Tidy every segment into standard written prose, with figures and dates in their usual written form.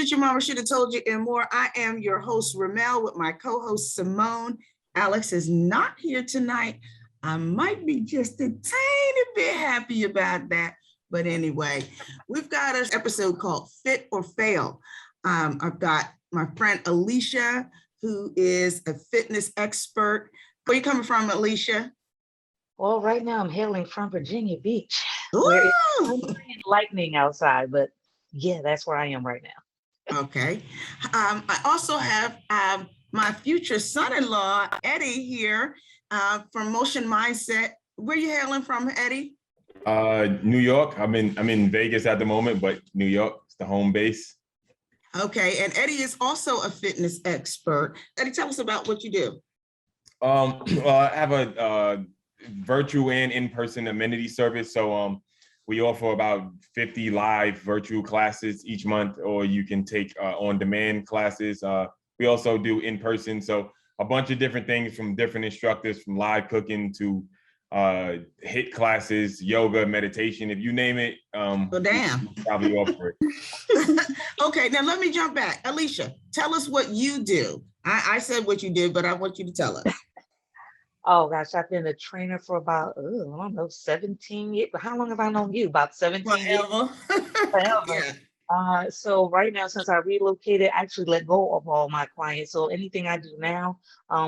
Shit Your Mama Should Have Told You and more. I am your host, Ramel, with my co-host, Simone. Alex is not here tonight. I might be just a tiny bit happy about that. But anyway, we've got an episode called Fit or Fail. I've got my friend Alicia, who is a fitness expert. Where are you coming from, Alicia? Well, right now I'm hailing from Virginia Beach, Ooh. where it's lightning outside, but yeah, that's where I am right now. Okay. I also have my future son-in-law, Eddie, here from Motion Mindset. Where are you hailing from, Eddie? New York. I'm in Vegas at the moment, but New York is the home base. Okay, and Eddie is also a fitness expert. Eddie, tell us about what you do. Well, I have a virtual and in-person amenity service. So we offer about 50 live virtual classes each month, or you can take on-demand classes. We also do in-person, so a bunch of different things from different instructors, from live cooking to HIIT classes, yoga, meditation, if you name it. Well, damn. Probably offer it. Okay, now let me jump back. Alicia, tell us what you do. I said what you did, but I want you to tell us. Oh gosh, I've been a trainer for about, I don't know, 17 years. How long have I known you? About 17 years? Forever. Yeah. So right now, since I relocated, I actually let go of all my clients. So anything I do now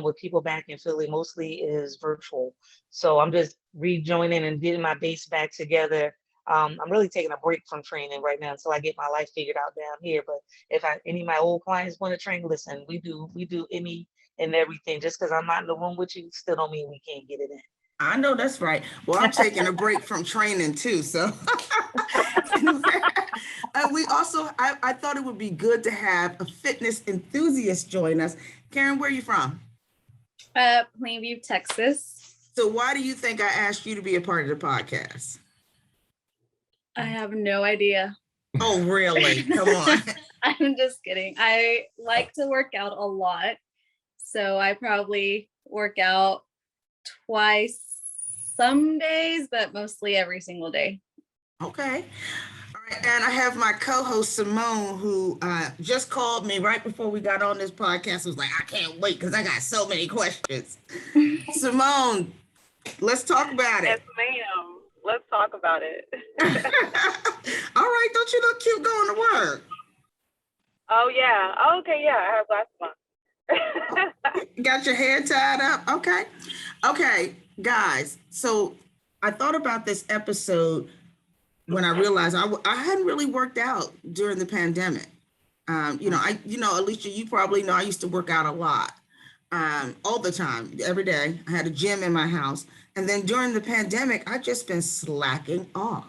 with people back in Philly mostly is virtual. So I'm just rejoining and getting my base back together. I'm really taking a break from training right now until I get my life figured out down here. But if any of my old clients want to train, listen, we do any and everything. Just because I'm not in the room with you still don't mean we can't get it in. I know that's right. Well, I'm taking a break from training too. So we also, I thought it would be good to have a fitness enthusiast join us. Karen, where are you from? Plainview, Texas. So why do you think I asked you to be a part of the podcast? I have no idea. Oh, really? Come on. I'm just kidding. I like to work out a lot. So I probably work out twice some days, but mostly every single day. Okay. All right. And I have my co-host Simone, who just called me right before we got on this podcast. Was like, I can't wait because I got so many questions. Simone, let's talk about it. Yes, ma'am. Let's talk about it. All right. Don't you look cute going to work? Oh, yeah. Oh, okay. Yeah. I have glasses on. Got your hair tied up? Okay, guys. So I thought about this episode when I realized I hadn't really worked out during the pandemic. Alicia, you probably know I used to work out a lot, all the time, every day. I had a gym in my house. And then during the pandemic, I've just been slacking off.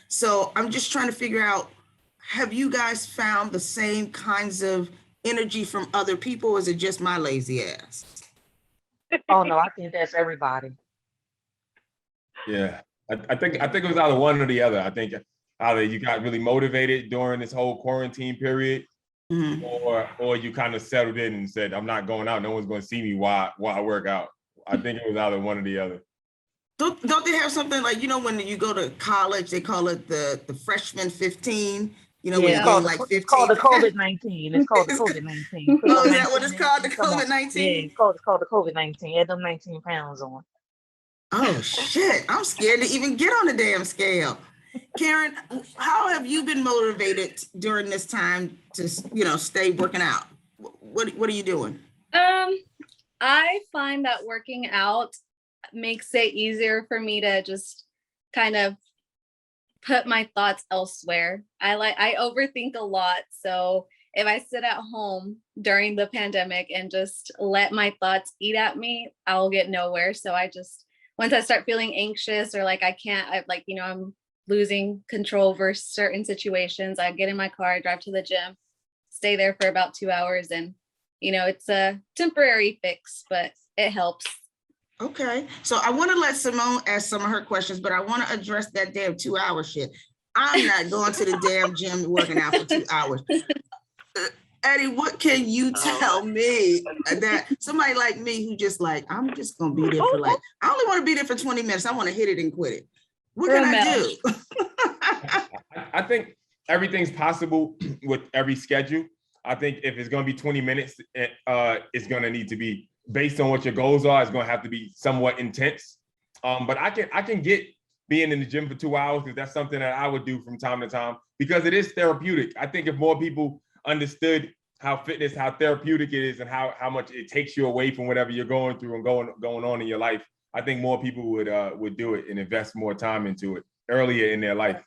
So I'm just trying to figure out, have you guys found the same kinds of energy from other people, or is it just my lazy ass? Oh no, I think that's everybody. Yeah, I think it was either one or the other. I think either you got really motivated during this whole quarantine period, Mm-hmm. or you kind of settled in and said, I'm not going out. No one's going to see me while I work out. I think it was either one or the other. Don't they have something like, when you go to college, they call it the freshman 15? Yeah, when you gain like 15. It's called the COVID-19. It's called the COVID-19. Oh, is that what it's called, the COVID-19? Yeah, it's called the COVID-19. Add them 19 pounds on. Oh, shit. I'm scared to even get on the damn scale. Karen, how have you been motivated during this time to, stay working out? What are you doing? I find that working out makes it easier for me to just kind of put my thoughts elsewhere. I overthink a lot. So if I sit at home during the pandemic and just let my thoughts eat at me, I'll get nowhere. So once I start feeling anxious or like I'm losing control over certain situations, I get in my car, drive to the gym, stay there for about 2 hours. And, it's a temporary fix, but it helps. Okay, so I want to let Simone ask some of her questions, but I want to address that damn 2 hour shit. I'm not going to the damn gym working out for 2 hours. Eddie, what can you tell me that somebody like me who just like, I'm just going to be there for I only want to be there for 20 minutes. I want to hit it and quit it. What can I do? I think everything's possible with every schedule. I think if it's going to be 20 minutes, it's going to need to be based on what your goals are. It's going to have to be somewhat intense. But I can get being in the gym for 2 hours because that's something that I would do from time to time because it is therapeutic. I think if more people understood how therapeutic it is and how much it takes you away from whatever you're going through and going on in your life, I think more people would do it and invest more time into it earlier in their life.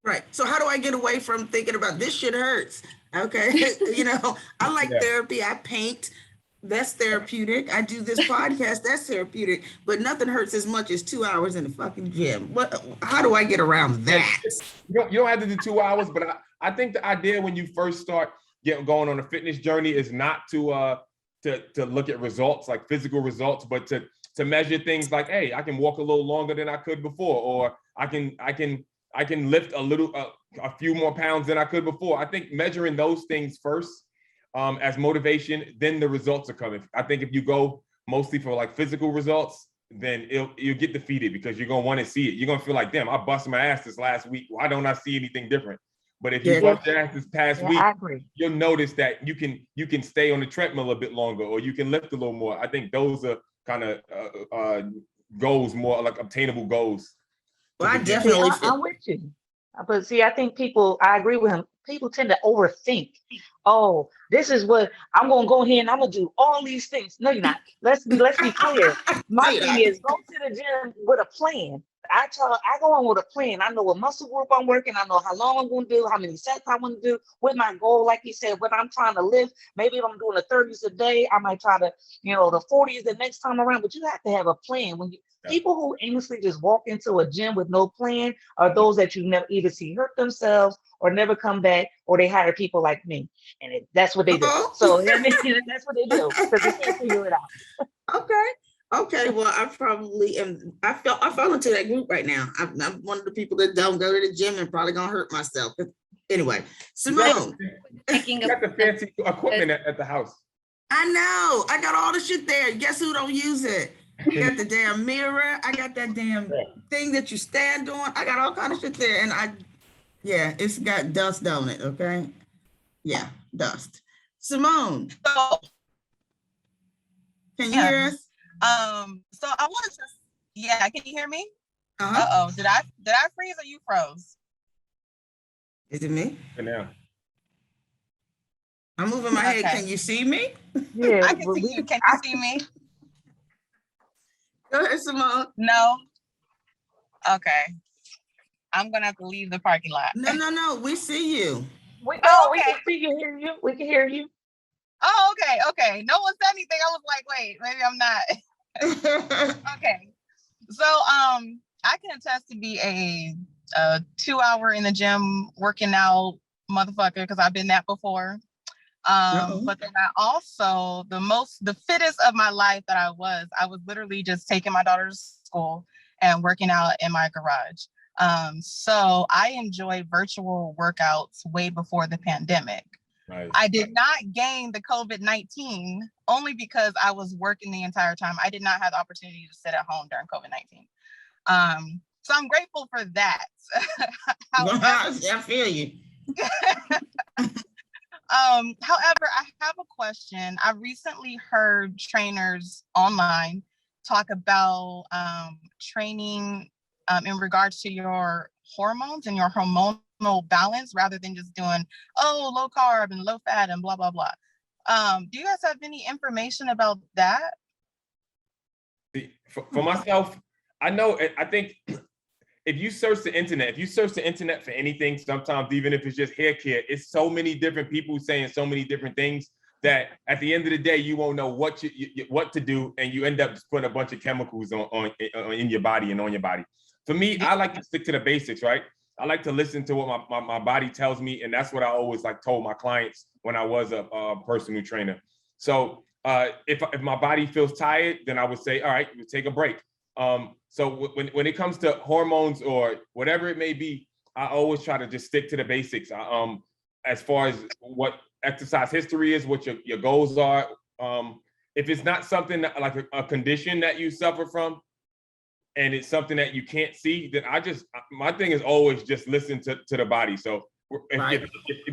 Right. So how do I get away from thinking about this shit hurts? Okay. I like therapy. I paint. That's therapeutic. I do this podcast. That's therapeutic. But nothing hurts as much as 2 hours in the fucking gym. How do I get around that? You don't have to do 2 hours, but I think the idea when you first start going on a fitness journey is not to look at results, like physical results, but to measure things like, hey, I can walk a little longer than I could before, or I can lift a few more pounds than I could before. I think measuring those things first as motivation, then the results are coming. I think if you go mostly for like physical results, then you'll get defeated because you're gonna want to see it. You're gonna feel like, damn, I busted my ass this last week. Why don't I see anything different? But if you bust your ass this past week, you'll notice that you can stay on the treadmill a bit longer, or you can lift a little more. I think those are kind of goals, more like obtainable goals. Well, I definitely I'm with you. But see, I think I agree with him. People tend to overthink. Oh, this is what I'm going to go here and I'm going to do all these things. No, you're not. Let's be clear. My thing is go to the gym with a plan. I go on with a plan. I know what muscle group I'm working. I know how long I'm going to do, how many sets I want to do, with my goal, like you said, what I'm trying to lift. Maybe if I'm doing the 30s a day, I might try to, the 40s the next time around. But you have to have a plan. People who aimlessly just walk into a gym with no plan are those that you never either see hurt themselves or never come back, or they hire people like me, and that's what they do. So that's what they do because they can't figure it out. Okay. Well, I probably am. I fell into that group right now. I'm one of the people that don't go to the gym and probably gonna hurt myself. Anyway, Simone, you got the fancy equipment at the house. I know. I got all the shit there. Guess who don't use it? I got the damn mirror. I got that damn thing that you stand on. I got all kind of shit there, and it's got dust on it. Okay, yeah, dust. Simone, can you hear us? So I wanted to. Can you hear me? Uh-oh, did I freeze or you froze? Is it me? For now. I'm moving my head. Can you see me? Yeah, I can see you. Can you see me? Go ahead, Simone. No. Okay. I'm gonna have to leave the parking lot. No. We see you. We can see you, hear you. We can hear you. Oh, okay. No one said anything. I was like, wait, maybe I'm not. Okay. So I can attest to be a 2 hour in the gym working out motherfucker because I've been that before. But then I also the fittest of my life that I was literally just taking my daughter to school and working out in my garage. So I enjoy virtual workouts way before the pandemic. Nice. I did not gain the COVID-19 only because I was working the entire time. I did not have the opportunity to sit at home during COVID-19. So I'm grateful for that. However, I feel you. However, I have a question. I recently heard trainers online talk about training in regards to your hormones and your hormonal balance rather than just doing, low carb and low fat and blah, blah, blah. Do you guys have any information about that? For myself, I think if you search the internet for anything, sometimes even if it's just hair care, it's so many different people saying so many different things that at the end of the day, you won't know what to do, and you end up just putting a bunch of chemicals on in your body and on your body. For me, I like to stick to the basics, right? I like to listen to what my body tells me, and that's what I always told my clients when I was a personal trainer. So if my body feels tired, then I would say, all right, we'll take a break. So when it comes to hormones or whatever it may be, I always try to just stick to the basics. As far as what exercise history is, what your goals are. If it's not something that, like a condition that you suffer from, and it's something that you can't see, then my thing is always just listen to the body. So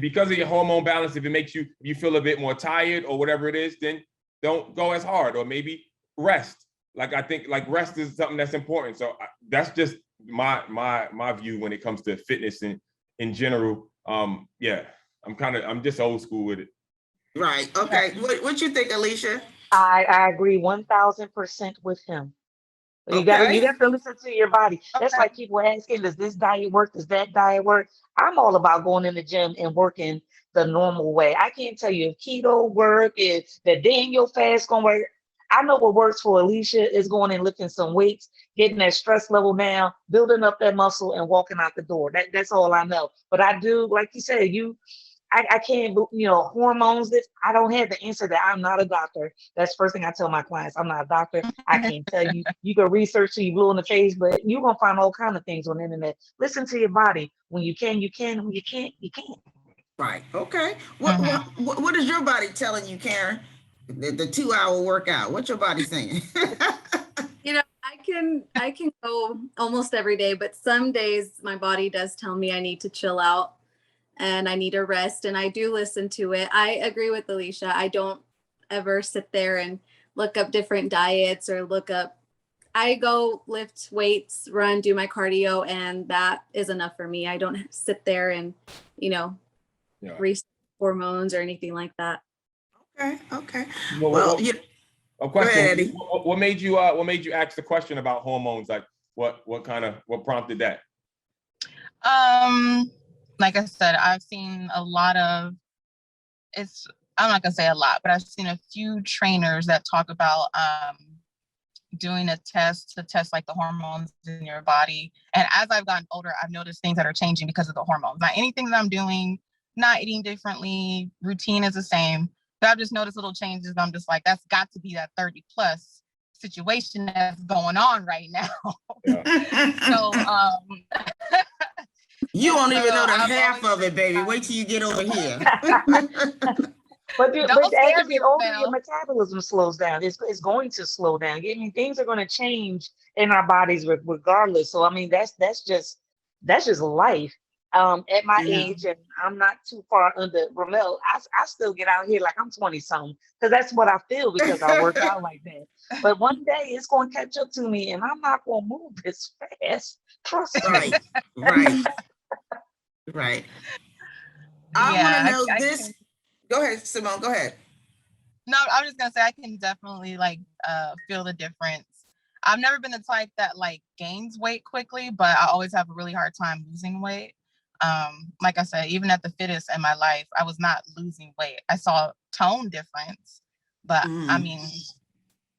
because of your hormone balance, if it makes you feel a bit more tired or whatever it is, then don't go as hard, or maybe rest. Like I think like rest is something that's important. So that's just my view when it comes to fitness in general. Yeah, I'm just old school with it. Right. Okay. What you think, Alicia? I agree 1000% with him. You Okay. got to listen to your body. That's Okay. like people asking, does this diet work? Does that diet work? I'm all about going in the gym and working the normal way. I can't tell you if keto work, if the Daniel fast gonna work. I know what works for Alicia is going and lifting some weights, getting that stress level down, building up that muscle, and walking out the door. That's all I know. But I do, like you said, I can't, hormones. I don't have the answer that. I'm not a doctor. That's the first thing I tell my clients. I'm not a doctor. I can't tell you. You can research till you blue in the face, but you're gonna find all kind of things on the internet. Listen to your body. When you can, you can. When you can't, you can't. Right. Okay. What is your body telling you, Karen? The 2-hour workout. What's your body saying? I can go almost every day, but some days my body does tell me I need to chill out and I need a rest, and I do listen to it. I agree with Alicia. I don't ever sit there and look up different diets or I go lift weights, run, do my cardio, and that is enough for me. I don't sit there and, reset hormones or anything like that. Okay. Well, a question. Go ahead, Eddie. What made you ask the question about hormones? Like what prompted that? Like I said, I've seen a lot of I'm not gonna say a lot, but I've seen a few trainers that talk about doing a test to test like the hormones in your body. And as I've gotten older, I've noticed things that are changing because of the hormones. Not anything that I'm doing, not eating differently, routine is the same. But I've just noticed little changes. I'm just like, that's got to be that 30 plus situation that's going on right now. So you won't even know the half of it, baby. Wait till you get over here. But as you get older, your metabolism slows down. It's going to slow down. I mean, things are going to change in our bodies regardless. So I mean, that's just life. At my age, and I'm not too far under Ramel, I still get out here like I'm 20 something, because that's what I feel, because I work out like that. But one day it's going to catch up to me, and I'm not going to move as fast. Trust me. Right. I want to know this. Go ahead, Simone. Go ahead. No, I was just gonna say I can definitely feel the difference. I've never been the type that gains weight quickly, but I always have a really hard time losing weight. Like I said, even at the fittest in my life, I was not losing weight. I saw tone difference, but I mean,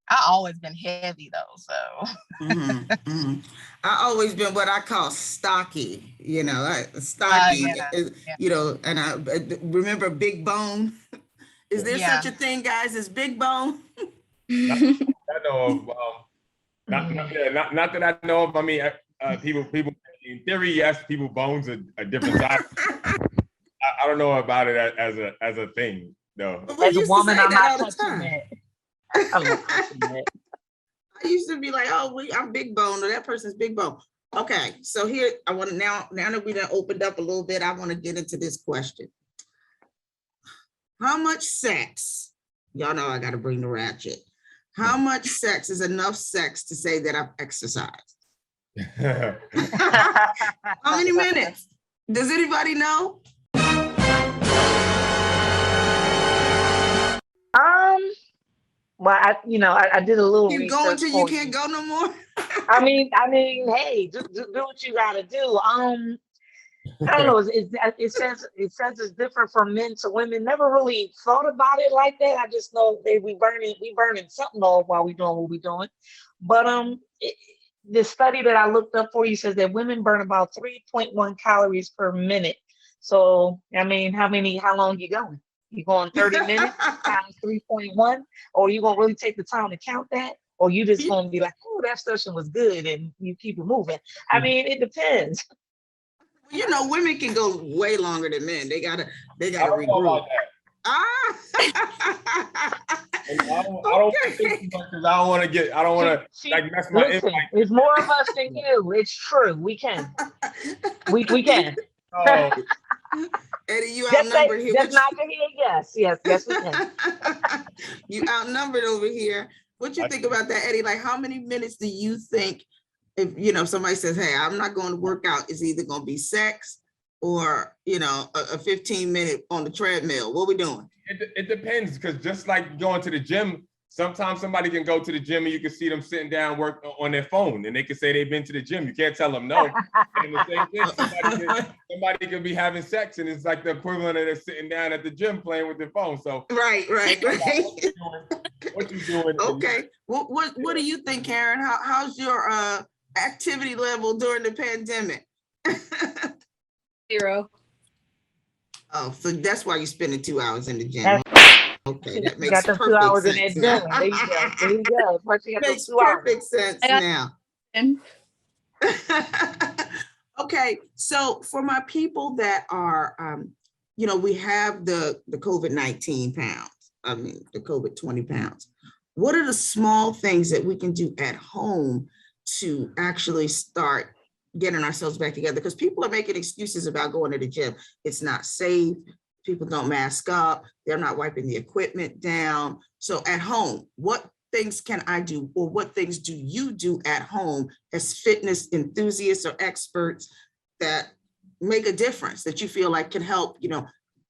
I always been heavy though, so. I always been what I call stocky, stocky, and I remember big bone. Is there such a thing, guys, as big bone? I know of, not that I know of. I mean, people in theory, yes, people bones are different size. I don't know about it as a thing, though. As a woman, I'm not touching that. I'm not touching that. I used to be like, oh, I'm big bone, or that person's big bone. Okay, so here I want to now that we done opened up a little bit, I want to get into this question. How much sex? Y'all know I got to bring the ratchet. How much sex is enough sex to say that I've exercised? How many minutes? Does anybody know? Well, I did a little Keep research. Going till you can't go no more. I mean, hey, do what you gotta do. I don't know. It says it's different from men to women. Never really thought about it like that. I just know we burning something off while we doing what we doing. But the study that I looked up for you says that women burn about 3.1 calories per minute. So I mean, how long you going? You going 30 minutes times 3.1, or you gonna really take the time to count that, or you just gonna be like, oh, that session was good, and you keep it moving? I mean, it depends. Women can go way longer than men. They gotta regroup. I don't think because I don't want to mess my. Listen, there's more of us than you. It's true. We can. We can. Eddie, you Just say, outnumbered here. just nod your head. Yes, we can. You outnumbered over here. What you think about that, Eddie? Like, how many minutes do you think, if somebody says, "Hey, I'm not going to work out," is either going to be sex or a 15-minute on the treadmill? What we doing? It depends, because just like going to the gym, sometimes somebody can go to the gym and you can see them sitting down work on their phone, and they can say they've been to the gym. You can't tell them no. And the same thing, somebody could be having sex, and it's like the equivalent of they're sitting down at the gym playing with their phone. So right. What you doing? Okay. What do you think, Karen? How's your activity level during the pandemic? 0. Oh, so that's why you're spending 2 hours in the gym. Okay, that makes got them 2 hours in that sense. gym. There you go. There you go. First you got those Makes 2 hours. perfect sense now. Okay, so for my people that are, we have the COVID-19 pounds, the COVID 20 pounds. What are the small things that we can do at home to actually start getting ourselves back together? Because people are making excuses about going to the gym. It's not safe. People don't mask up. They're not wiping the equipment down. So at home, what things can I do, or what things do you do at home as fitness enthusiasts or experts that make a difference, that you feel like can help,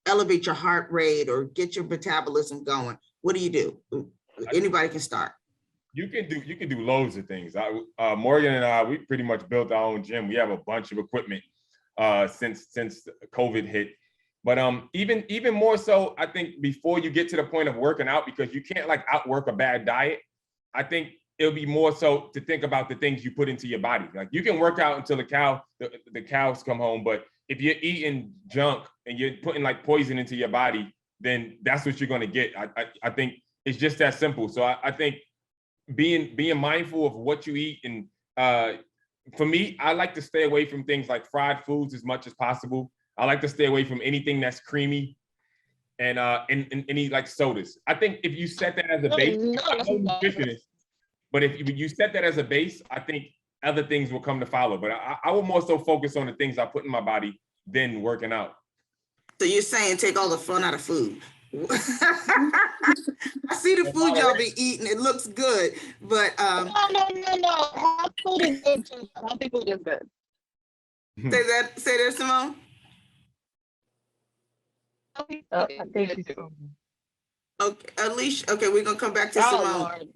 elevate your heart rate or get your metabolism going? What do you do? Anybody can start. You can do loads of things. Morgan and I, we pretty much built our own gym. We have a bunch of equipment since COVID hit. But even more so, I think before you get to the point of working out, because you can't like outwork a bad diet, I think it'll be more so to think about the things you put into your body. Like, you can work out until the cows come home, but if you're eating junk and you're putting like poison into your body, then that's what you're going to get. I think it's just that simple. So I think being mindful of what you eat, and for me, I like to stay away from things like fried foods as much as possible. I like to stay away from anything that's creamy and any like sodas. I think if you set that as a base, I'm no nutritionist, but if you set that as a base, I think other things will come to follow. But I will more so focus on the things I put in my body than working out. So you're saying take all the fun out of food. I see the food y'all be eating. It looks good, but No. Hot food is good too. Healthy food is good. Say that, Simone. I think she's Okay, Alicia. Okay, we're gonna come back to Simone. Lord.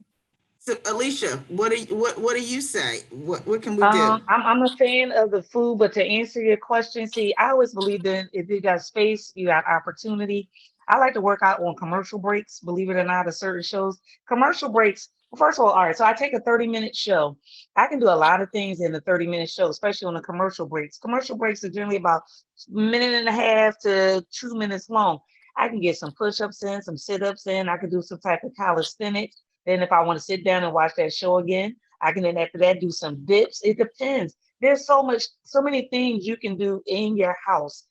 So, Alicia, what do you say? What can we do? I'm a fan of the food, but to answer your question, see, I always believe that if you got space, you got opportunity. I like to work out on commercial breaks, believe it or not, of certain shows. Commercial breaks, well, first of all right, so I take a 30-minute show. I can do a lot of things in the 30-minute show, especially on the commercial breaks. Commercial breaks are generally about a minute and a half to 2 minutes long. I can get some push-ups in, some sit-ups in. I can do some type of calisthenics. Then if I want to sit down and watch that show again, I can then after that do some dips. It depends. There's so many things you can do in your house.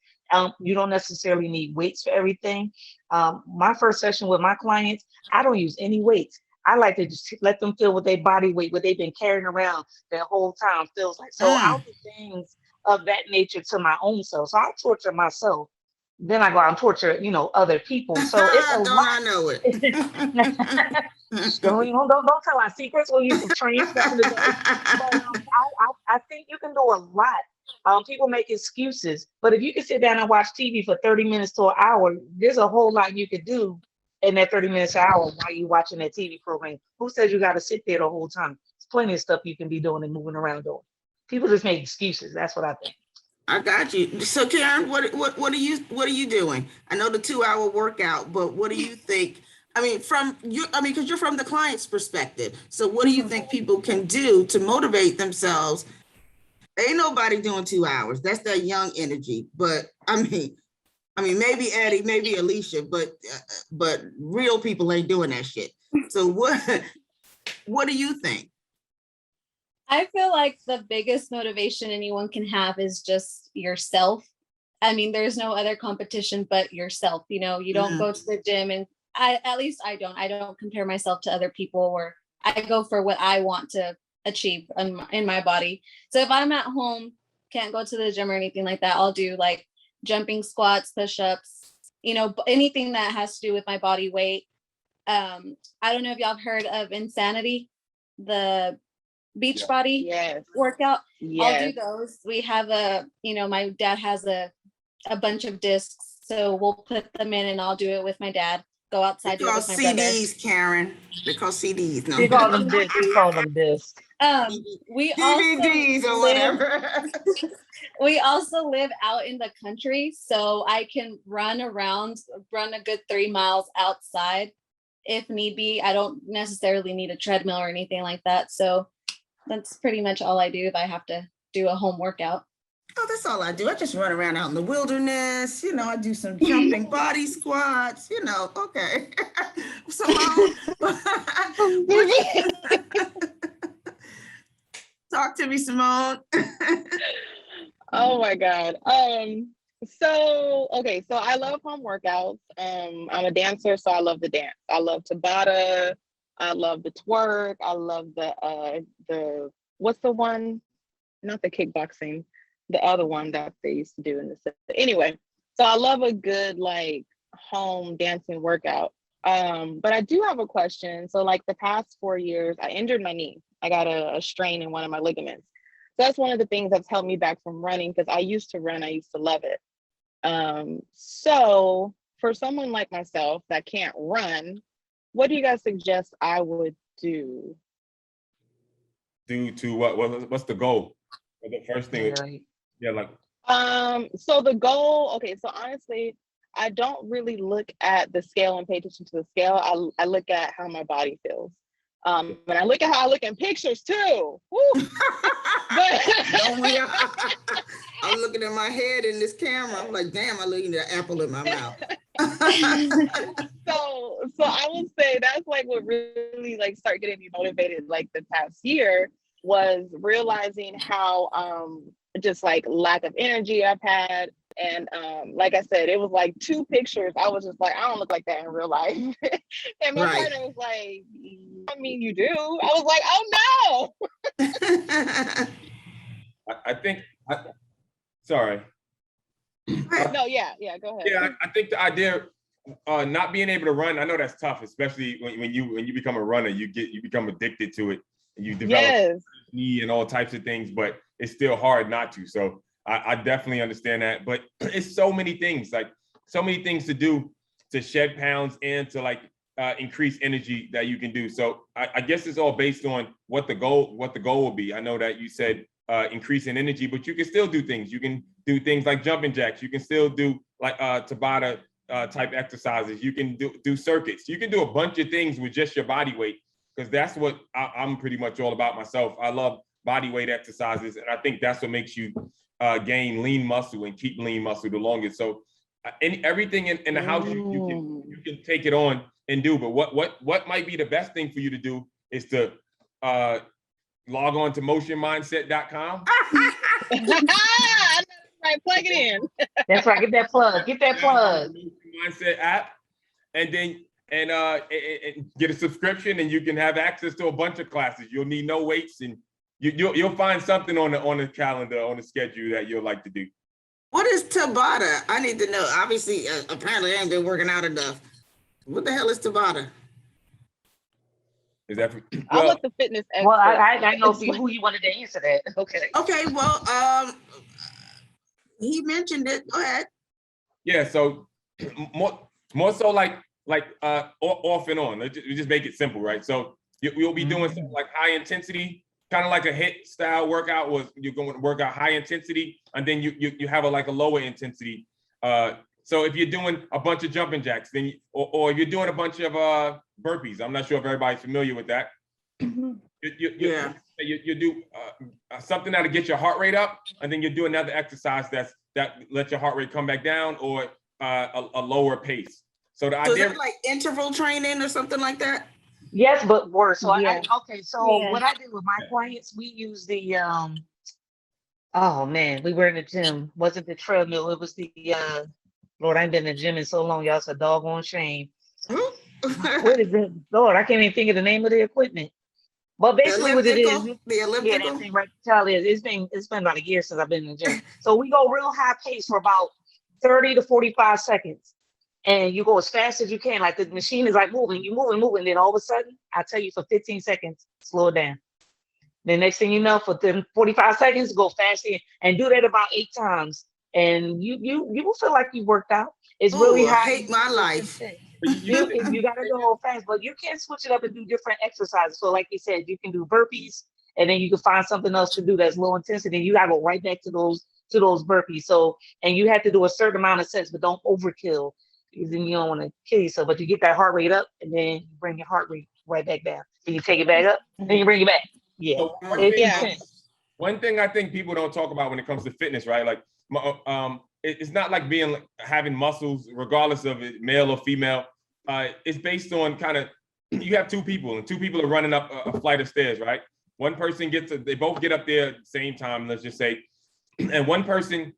You don't necessarily need weights for everything. My first session with my clients, I don't use any weights. I like to just let them feel what their body weight, what they've been carrying around their whole time feels like. So I'll do things of that nature to my own self. So I'll torture myself. Then I go out and torture, other people. So it's a Don't lot. I know it? Don't tell our secrets. We used to train back in the day. But I think you can do a lot. People make excuses, but if you can sit down and watch TV for 30 minutes to an hour, there's a whole lot you could do in that 30 minutes to an hour while you're watching that TV program. Who says you got to sit there the whole time? There's plenty of stuff you can be doing and moving around doing. People just make excuses. That's what I think. I got you. So Karen, what are you doing? I know the 2-hour workout, but what do you think? Because you're from the client's perspective. So what do you think people can do to motivate themselves? Ain't nobody doing 2 hours. That's that young energy. But maybe Eddie, maybe Alicia, but real people ain't doing that shit. So what do you think? I feel like the biggest motivation anyone can have is just yourself. There's no other competition but yourself. You don't go to the gym, and at least I don't compare myself to other people, or I go for what I want to achieve in my body. So if I'm at home, can't go to the gym or anything like that, I'll do like jumping squats, push-ups, anything that has to do with my body weight. I don't know if y'all have heard of Insanity, the beach body workout. I'll do those. We have my dad has a bunch of discs, so we'll put them in and I'll do it with my dad. Go outside, do it with my brother. CDs, Karen. They call CDs. No. We call them discs. We call them discs. We DVDs or whatever. We also live out in the country, so I can run a good 3 miles outside if need be. I don't necessarily need a treadmill or anything like that. So that's pretty much all I do if I have to do a home workout. Oh, that's all I do. I just run around out in the wilderness. I do some jumping body squats, okay. So talk to me, Simone. Oh my God. So I love home workouts. I'm a dancer, so I love to dance. I love Tabata. I love the twerk. I love the what's the one? Not the kickboxing, the other one that they used to do in the city. Anyway, so I love a good like home dancing workout. But I do have a question. So like the past 4 years, I injured my knee. I got a strain in one of my ligaments. So that's one of the things that's held me back from running, because I used to run. I used to love it. So for someone like myself that can't run, what do you guys suggest I would do? Do to what? What's the goal? The first thing. So the goal. Okay. So honestly, I don't really look at the scale and pay attention to the scale. I look at how my body feels. And I look at how I look in pictures too. I'm looking at my head in this camera. I'm like, damn, I look at the apple in my mouth. So I would say that's like what really like start getting me motivated like the past year, was realizing how just like lack of energy I've had. And like I said, it was like 2 pictures. I was just like, I don't look like that in real life. And my partner was like, I mean, you do. I was like, oh no. I think, sorry. No, yeah, go ahead. Yeah, I think the idea not being able to run, I know that's tough, especially when you become a runner, you become addicted to it, and you develop knee and all types of things, but it's still hard not to. So I definitely understand that, but it's so many things to do to shed pounds and to like increase energy that you can do. So I guess it's all based on what the goal will be. I know that you said increasing energy, but you can still do things. You can do things like jumping jacks. You can still do like Tabata type exercises. You can do circuits. You can do a bunch of things with just your body weight, because that's what I'm pretty much all about myself. I love body weight exercises, and I think that's what makes you gain lean muscle and keep lean muscle the longest. So everything in the house you can take it on and do. But what might be the best thing for you to do is to log on to motionmindset.com. Right, plug it in. That's right. Get that plug. Mindset app, and then and get a subscription, and you can have access to a bunch of classes. You'll need no weights, and you'll find something on the calendar, on the schedule that you'll like to do. What is Tabata? I need to know. Obviously, apparently I ain't been working out enough. What the hell is Tabata? Is that I'll let the fitness expert. Well, I know who you wanted to answer that. Okay, well, he mentioned it. Go ahead. Yeah, so more so like off and on. We just make it simple, right? So we'll be doing something like high intensity, kind of like a HIIT style workout. Was you're going to work out high intensity, and then you have a lower intensity. So if you're doing a bunch of jumping jacks, then or if you're doing a bunch of burpees, I'm not sure if everybody's familiar with that. You do something that'll get your heart rate up, and then you do another exercise that lets your heart rate come back down, or a lower pace. So the idea is that like interval training or something like that? Yes, but worse. So what I did with my clients, we use the oh man, we were in the gym. Wasn't the treadmill? It was the Lord, I ain't been in the gym in so long, y'all. It's a doggone shame. What is it? Lord, I can't even think of the name of the equipment. But basically what it is, the elliptical? Yeah, that thing right, Charlie, it's been about a year since I've been in the gym. So we go real high pace for about 30 to 45 seconds. And you go as fast as you can. Like the machine is like moving, you moving. Then all of a sudden, I tell you for 15 seconds, slow it down. The next thing you know, for them 45 seconds, go fast and do that about 8 times. And you will feel like you worked out. It's really I how hate my life. you gotta go fast, but you can switch it up and do different exercises. So like you said, you can do burpees and then you can find something else to do that's low intensity. You gotta go right back to those burpees. So, and you have to do a certain amount of sets, but don't overkill because then you don't want to kill yourself. But you get that heart rate up and then you bring your heart rate right back down. Then you take it back up, then you bring it back. Yeah. So one thing I think people don't talk about when it comes to fitness, right? Like, it's not like having muscles, regardless of it, male or female. It's based on kind of, you have 2 people and 2 people are running up a flight of stairs, right? One person they both get up there at the same time, let's just say, and one person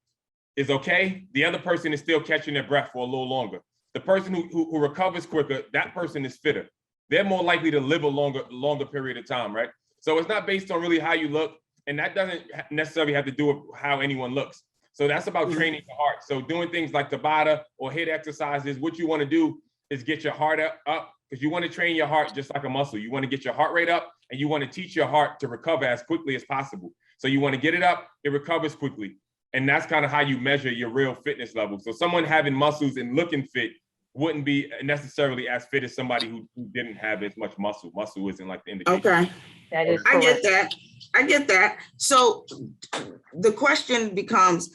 is okay. The other person is still catching their breath for a little longer. The person who recovers quicker, that person is fitter. They're more likely to live a longer period of time, right? So it's not based on really how you look, and that doesn't necessarily have to do with how anyone looks. So that's about training the heart. So doing things like Tabata or HIIT exercises, what you want to do is get your heart up because you want to train your heart just like a muscle. You want to get your heart rate up and you want to teach your heart to recover as quickly as possible. So you want to get it up, it recovers quickly. And that's kind of how you measure your real fitness level. So someone having muscles and looking fit wouldn't be necessarily as fit as somebody who didn't have as much muscle. Muscle isn't like the indication. Okay. That is I correct. get that. So the question becomes,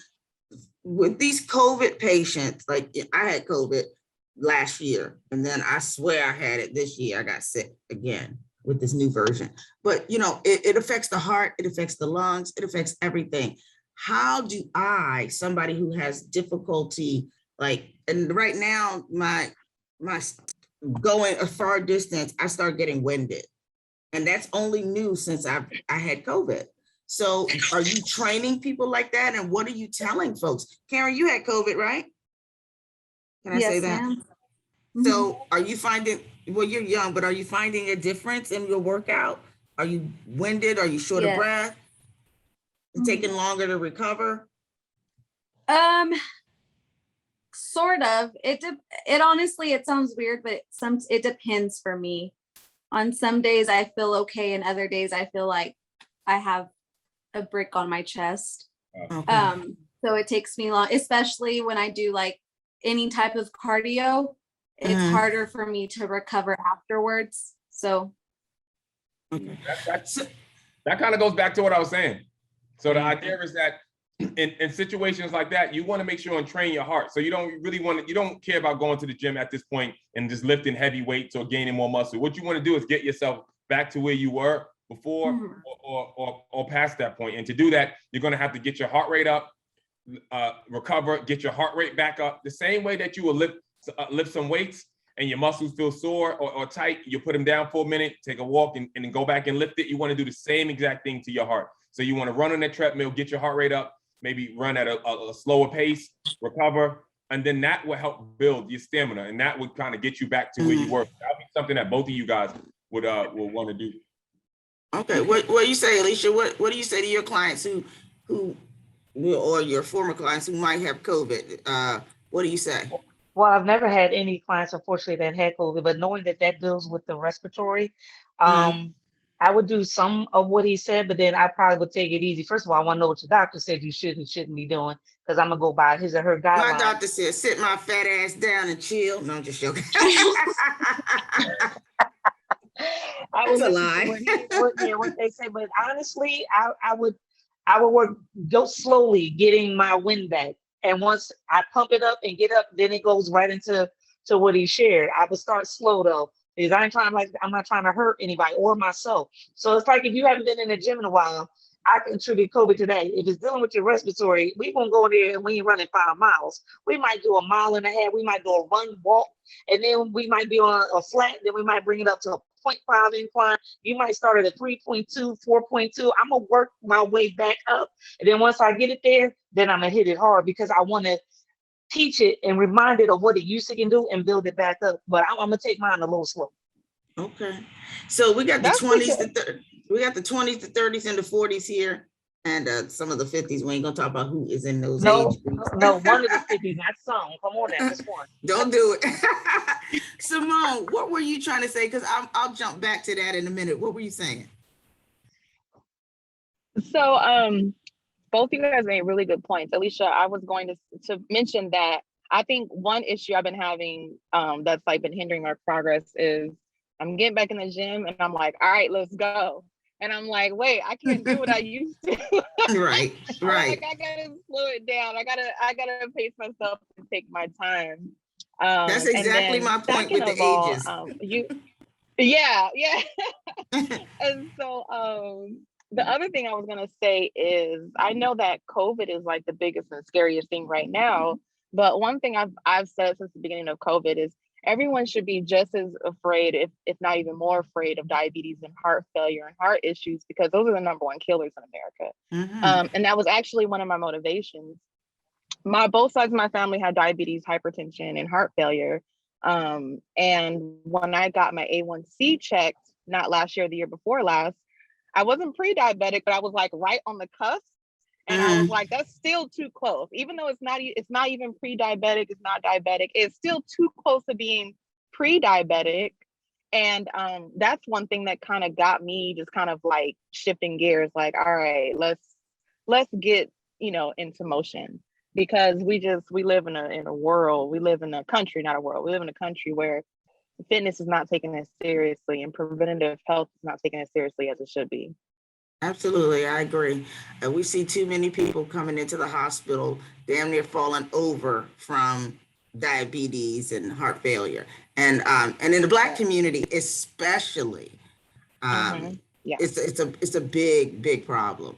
with these COVID patients, like I had COVID last year, and then I swear I had it this year. I got sick again with this new version. But it affects the heart, it affects the lungs, it affects everything. How do somebody who has difficulty, and right now my going a far distance, I start getting winded. And that's only new since I had COVID. So are you training people like that? And what are you telling folks? Karen, you had COVID, right? Can I say that? So are you finding, well, you're young, but are you finding a difference in your workout? Are you winded? Are you short of breath? Taking longer to recover? Sort of. It honestly, it sounds weird, but it depends for me. On some days I feel okay, and other days I feel like I have a brick on my chest. Okay. So it takes me long, especially when I do like any type of cardio. It's harder for me to recover afterwards. So that kind of goes back to what I was saying. So the idea is that in situations like that, you want to make sure and train your heart. So you don't care about going to the gym at this point and just lifting heavy weights or gaining more muscle. What you want to do is get yourself back to where you were before or past that point. And to do that, you're going to have to get your heart rate up, recover, get your heart rate back up. The same way that you will lift some weights and your muscles feel sore or tight, you put them down for a minute, take a walk and then go back and lift it. You want to do the same exact thing to your heart. So you want to run on that treadmill, get your heart rate up, maybe run at a slower pace, recover, and then that will help build your stamina, and that would kind of get you back to where you were. That would be something that both of you guys would want to do. Okay, what do you say, Alicia? What do you say to your clients who or your former clients who might have COVID? What do you say? Well, I've never had any clients, unfortunately, that had COVID, but knowing that deals with the respiratory, I would do some of what he said, but then I probably would take it easy. First of all, I want to know what your doctor said you should and shouldn't be doing, because I'm going to go by his or her guidelines. My doctor said, sit my fat ass down and chill. No, I'm just joking. That's a lie. What they say, but honestly, I would go slowly getting my wind back. And once I pump it up and get up, then it goes right into what he shared. I would start slow though, because I'm not trying to hurt anybody or myself. So it's like if you haven't been in the gym in a while, I can attribute COVID today. If it's dealing with your respiratory, we won't go in there and we ain't running 5 miles. We might do 1.5 miles. We might do a run, walk, and then we might be on a flat. Then we might bring it up to a 0.5 incline. You might start at a 3.2, 4.2. I'm gonna work my way back up, and then once I get it there, then I'm gonna hit it hard because I want to teach it and remind it of what it used to can do and build it back up. But I'm gonna take mine a little slow. Okay, so we got the 20s to 30s. We got the 20s, the 30s, and the 40s here. And some of the 50s, we ain't gonna talk about who is in those No, age groups. no, one of the 50s, not some. Come on now, just one. Don't do it. Simone, what were you trying to say? Because I'll jump back to that in a minute. What were you saying? So both you guys made really good points. Alicia, I was going to mention that I think one issue I've been having that's like been hindering our progress is I'm getting back in the gym and I'm like, all right, let's go. And I'm like, wait, I can't do what I used to. Right, right. Like, I gotta slow it down. I gotta pace myself and take my time. That's exactly my point with the ages. Yeah. And so the other thing I was gonna say is I know that COVID is like the biggest and scariest thing right now. But one thing I've said since the beginning of COVID is everyone should be just as afraid, if not even more afraid, of diabetes and heart failure and heart issues, because those are the number one killers in America. And that was actually one of my motivations. Both sides of my family had diabetes, hypertension, and heart failure. And when I got my A1C checked, not last year, the year before last, I wasn't pre-diabetic, but I was like right on the cusp. And I was like, that's still too close. Even though it's not even pre-diabetic, it's not diabetic, it's still too close to being pre-diabetic. And that's one thing that kind of got me just kind of like shifting gears, like, all right, let's get, into motion. Because we live in a world, we live in a country, not a world, we live in a country where fitness is not taken as seriously and preventative health is not taken as seriously as it should be. Absolutely, I agree. We see too many people coming into the hospital damn near falling over from diabetes and heart failure, and in the Black community especially, it's a big problem.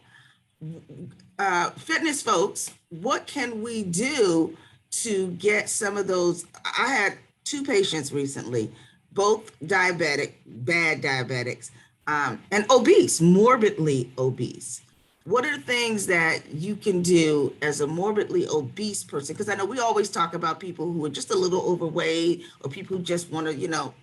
Fitness folks, what can we do to get some of those? I had 2 patients recently, both diabetic, bad diabetics, and obese, morbidly obese. What are the things that you can do as a morbidly obese person? Because I know we always talk about people who are just a little overweight or people who just want to,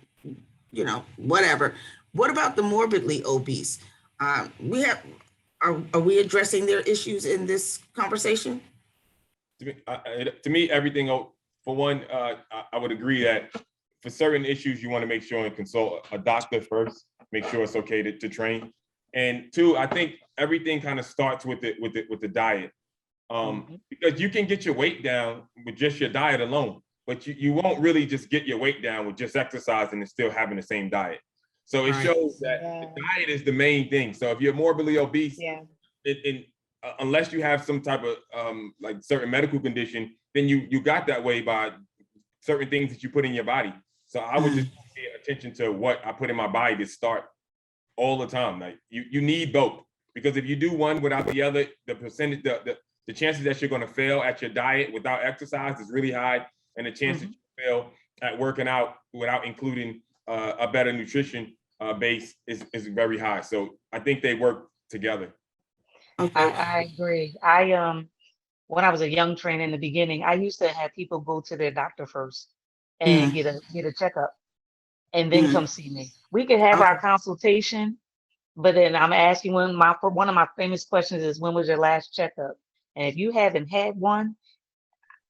whatever. What about the morbidly obese? Are we addressing their issues in this conversation? To me, everything. For one, I would agree that for certain issues, you want to make sure and consult a doctor first. Make sure it's okay to train. And 2, I think everything kind of starts with the diet, because you can get your weight down with just your diet alone, but you won't really just get your weight down with just exercising and still having the same diet. So it shows that the diet is the main thing. So if you're morbidly obese, unless you have some type of like certain medical condition, then you got that way by certain things that you put in your body. So I would just pay attention to what I put in my body to start all the time. Like you need both, because if you do one without the other, the percentage, the chances that you're going to fail at your diet without exercise is really high, and the chances you fail at working out without including a better nutrition base is very high. So I think they work together. Okay. I agree. When I was a young trainer in the beginning, I used to have people go to their doctor first and get a checkup and then come see me. We could have our consultation, but then I'm asking one of my famous questions is, when was your last checkup? And if you haven't had one,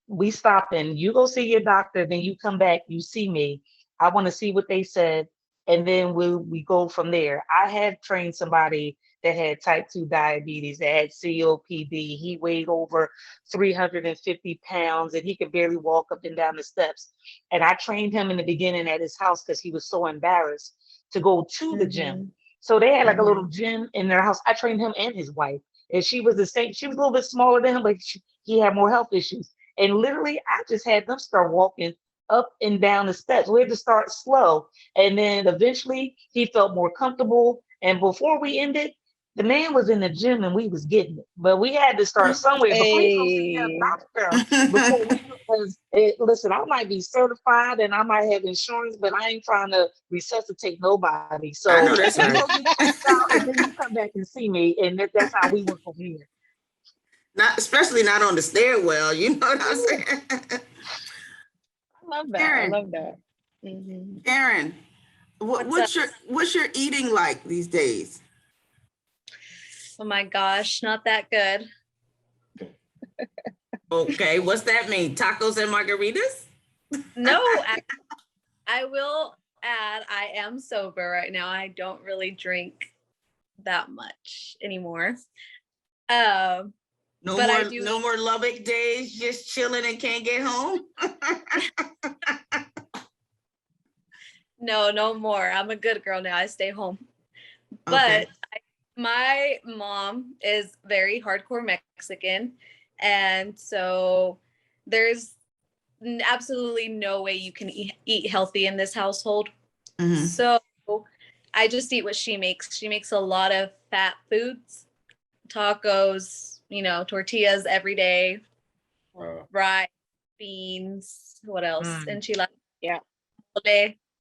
we stop and you go see your doctor, then you come back, you see me. I want to see what they said, and then we go from there. I have trained somebody that had type 2 diabetes, that had COPD. He weighed over 350 pounds and he could barely walk up and down the steps. And I trained him in the beginning at his house because he was so embarrassed to go to the gym. So they had like a little gym in their house. I trained him and his wife. And she was the same. She was a little bit smaller than him, but he had more health issues. And literally, I just had them start walking up and down the steps. We had to start slow. And then eventually he felt more comfortable. And before we ended, the man was in the gym and we was getting it. But we had to start somewhere. But please go see your doctor before listen, I might be certified and I might have insurance, but I ain't trying to resuscitate nobody. So I know that's right. And then you come back and see me, and that's how we work over here. Especially not on the stairwell, you know what I'm saying? I love that. Karen, I love that. Karen, what's your eating like these days? Oh my gosh, not that good. Okay, what's that mean? Tacos and margaritas? No, I will add, I am sober right now. I don't really drink that much anymore. No But more, I do- no more Lubbock days, just chilling and can't get home. No more. I'm a good girl now. I stay home. Okay. But my mom is very hardcore Mexican. And so there's absolutely no way you can eat healthy in this household. Mhm. So I just eat what she makes. She makes a lot of fat foods, tacos, tortillas every day, rice, beans, what else? And she likes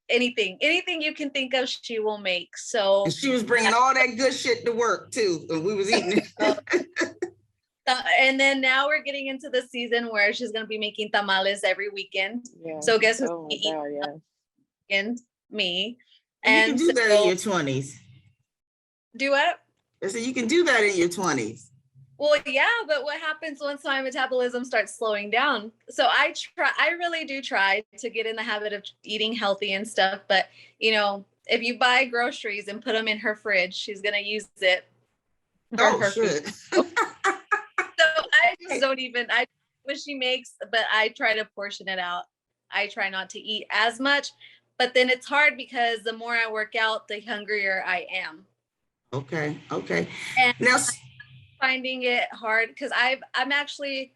anything you can think of, she will make. So And she was bringing all that good shit to work too, and we was eating it. And then now we're getting into the season where she's going to be making tamales every weekend. Yeah. So guess who's Oh my eating God, yeah. weekend? Me. And you can do that in your 20s. Do what? I said you can do that in your 20s. Well, yeah, but what happens once my metabolism starts slowing down? So I really do try to get in the habit of eating healthy and stuff. But, if you buy groceries and put them in her fridge, she's going to use it for her food. So I just don't even, what she makes, but I try to portion it out. I try not to eat as much, but then it's hard because the more I work out, the hungrier I am. Okay. And Now, finding it hard because I'm actually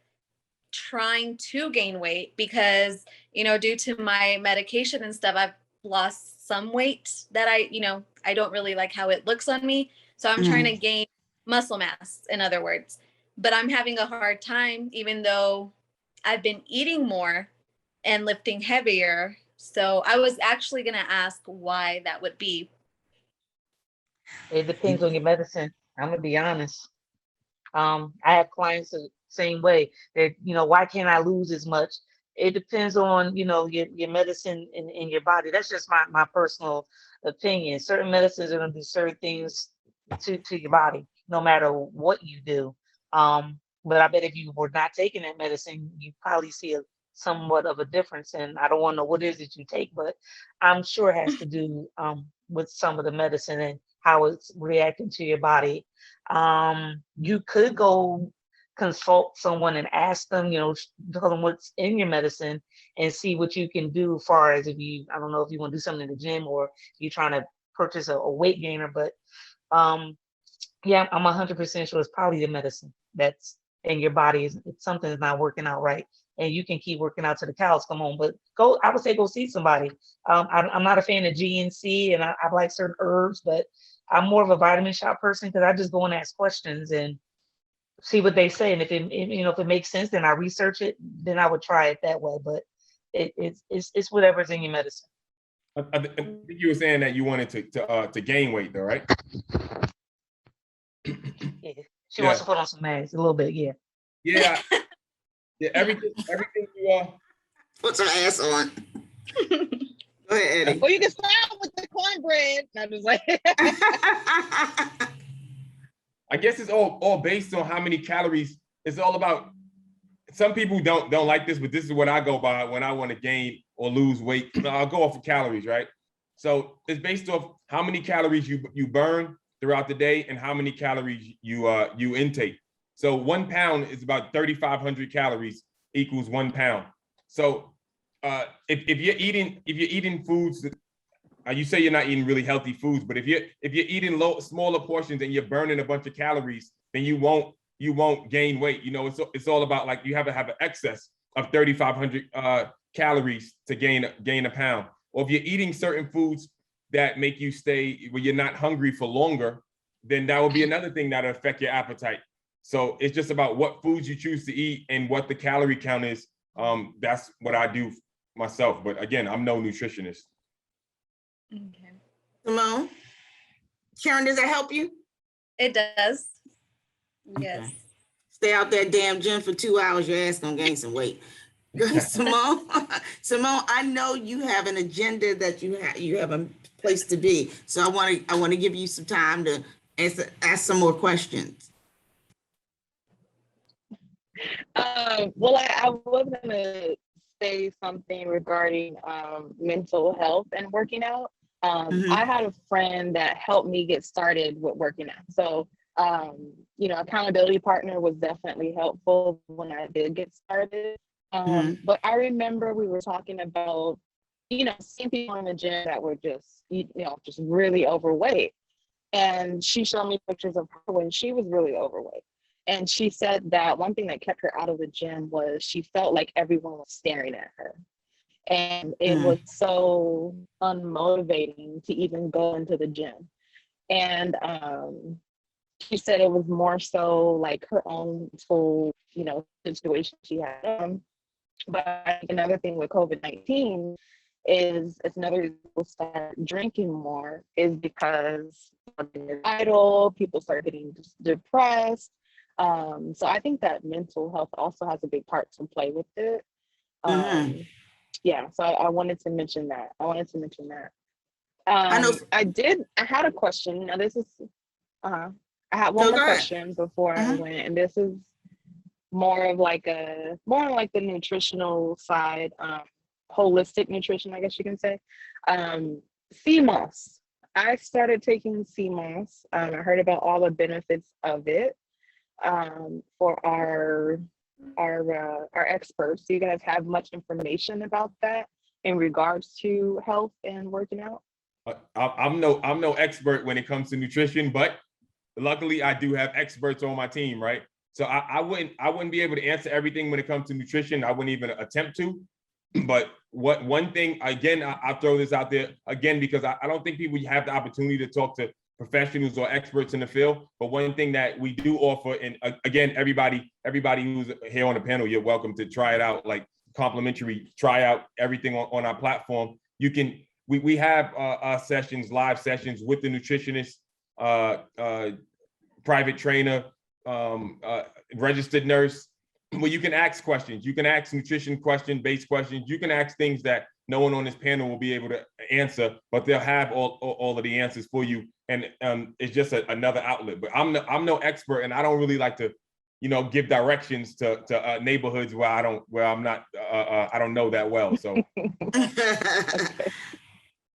trying to gain weight because, due to my medication and stuff, I've lost some weight that I don't really like how it looks on me. So I'm trying to gain muscle mass, in other words, but I'm having a hard time, even though I've been eating more and lifting heavier. So I was actually going to ask why that would be. It depends on your medicine. I'm gonna be honest. I have clients the same way. That why can't I lose as much? It depends on your medicine in your body. That's just my personal opinion. Certain medicines are gonna do certain things to your body, no matter what you do. But I bet if you were not taking that medicine, you probably see somewhat of a difference. And I don't want to know what it is that you take, but I'm sure it has to do with some of the medicine and how it's reacting to your body. You could go consult someone and ask them, tell them what's in your medicine and see what you can do as far as I don't know if you want to do something in the gym or you're trying to purchase a weight gainer, but yeah, I'm 100% sure it's probably the medicine that's in your body. It's something that's not working out right. And you can keep working out till the cows come home, but I would say go see somebody. I'm not a fan of GNC and I like certain herbs, but I'm more of a vitamin shop person because I just go and ask questions and see what they say. And if it makes sense, then I research it, then I would try it that way. But it's whatever's in your medicine. I think you were saying that you wanted to gain weight though, right? Yeah. She wants to put on some mass a little bit, yeah. Yeah. Yeah, everything you put some ass on. Go ahead, Eddie. Well, you can start with the cornbread. I'm just like I guess it's all based on how many calories. It's all about. Some people don't like this, but this is what I go by when I want to gain or lose weight. I'll go off of calories, right? So it's based off how many calories you burn throughout the day and how many calories you intake. So 1 pound is about 3,500 calories equals 1 pound. So if you're eating foods, you say you're not eating really healthy foods, but if you're eating smaller portions and you're burning a bunch of calories, then you won't gain weight. It's all about like you have to have an excess of 3,500 calories to gain a pound. Or if you're eating certain foods that make you stay where you're not hungry for longer, then that would be another thing that'll affect your appetite. So it's just about what foods you choose to eat and what the calorie count is. That's what I do myself. But again, I'm no nutritionist. Okay. Simone, Karen, does that help you? It does. Yes. Okay. Stay out that damn gym for 2 hours, your ass gonna gain some weight. Simone, I know you have an agenda that you have a place to be. So I want to give you some time to ask some more questions. Well, I was gonna say something regarding mental health and working out. I had a friend that helped me get started with working out. So, accountability partner was definitely helpful when I did get started. But I remember we were talking about, seeing people in the gym that were just really overweight. And she showed me pictures of her when she was really overweight. And she said that one thing that kept her out of the gym was she felt like everyone was staring at her. And it was so unmotivating to even go into the gym. And she said it was more so like her own full, situation she had. But I think another thing with COVID-19 is it's another reason people start drinking more is because they're idle, people start getting depressed. So I think that mental health also has a big part to play with it. Yeah, so I wanted to mention that. I had a question. Now this is, I had one more question before I went, and this is more like the nutritional side, holistic nutrition, I guess you can say. CMOS. I started taking CMOS. I heard about all the benefits of it for our experts. Do you guys have much information about that in regards to health and working out? I'm no expert when it comes to nutrition, but luckily I do have experts on my team, right? So I wouldn't be able to answer everything when it comes to nutrition. I wouldn't even attempt to. But one thing, again, I'll throw this out there again, because I don't think people have the opportunity to talk to professionals or experts in the field. But one thing that we do offer, and again, everybody who's here on the panel, you're welcome to try it out, like complimentary, try out everything on our platform. We have sessions, live sessions with the nutritionist, private trainer, registered nurse, where you can ask questions. You can ask nutrition based questions. You can ask things that no one on this panel will be able to answer, but they'll have all of the answers for you. And it's just another outlet. But I'm no expert, and I don't really like to, give directions to neighborhoods where I don't know that well. So,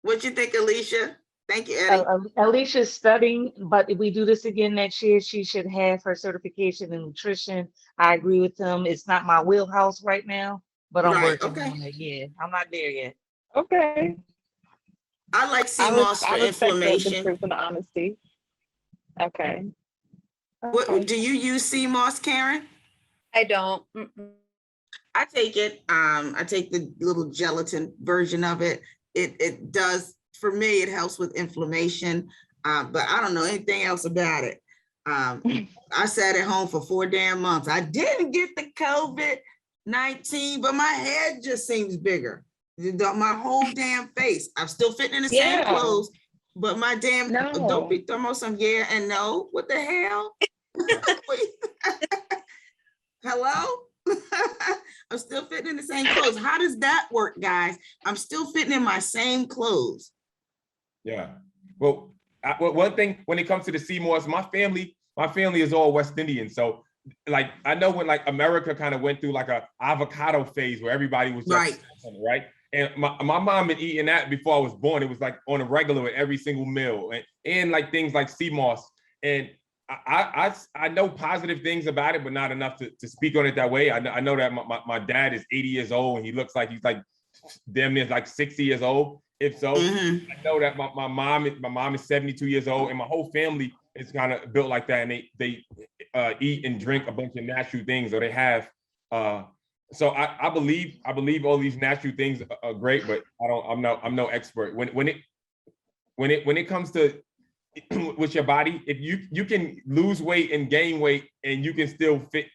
what you think, Alicia? Thank you, Eddie. Alicia's studying, but if we do this again next year, she should have her certification in nutrition. I agree with him. It's not my wheelhouse right now, but I'm working on it. Yeah, I'm not there yet. Okay. I like CMOS for inflammation. The truth and the honesty. Okay. Do you use CMOS, Karen? I don't. I take it. I take the little gelatin version of it. It does, for me, it helps with inflammation, but I don't know anything else about it. I sat at home for 4 damn months. I didn't get the COVID-19, but my head just seems bigger. My whole damn face. I'm still fitting in the same clothes, but my damn, don't be throwing some and no. What the hell? Hello? I'm still fitting in the same clothes. How does that work, guys? I'm still fitting in my same clothes. Yeah. Well, one thing when it comes to the CMOS, my family is all West Indian. So like, I know when like America kind of went through like a avocado phase where everybody was just right. And my mom been eating that before I was born. It was like on a regular with every single meal, and like things like CMOS. And I know positive things about it, but not enough to speak on it that way. I know that my dad is 80 years old and he looks like he's like damn near like 60 years old. If so, I know that my mom is 72 years old, and my whole family is kind of built like that, and they eat and drink a bunch of natural things, or they have. So I believe all these natural things are great, but I'm no expert. When it comes to with your body, if you can lose weight and gain weight, and you can still fit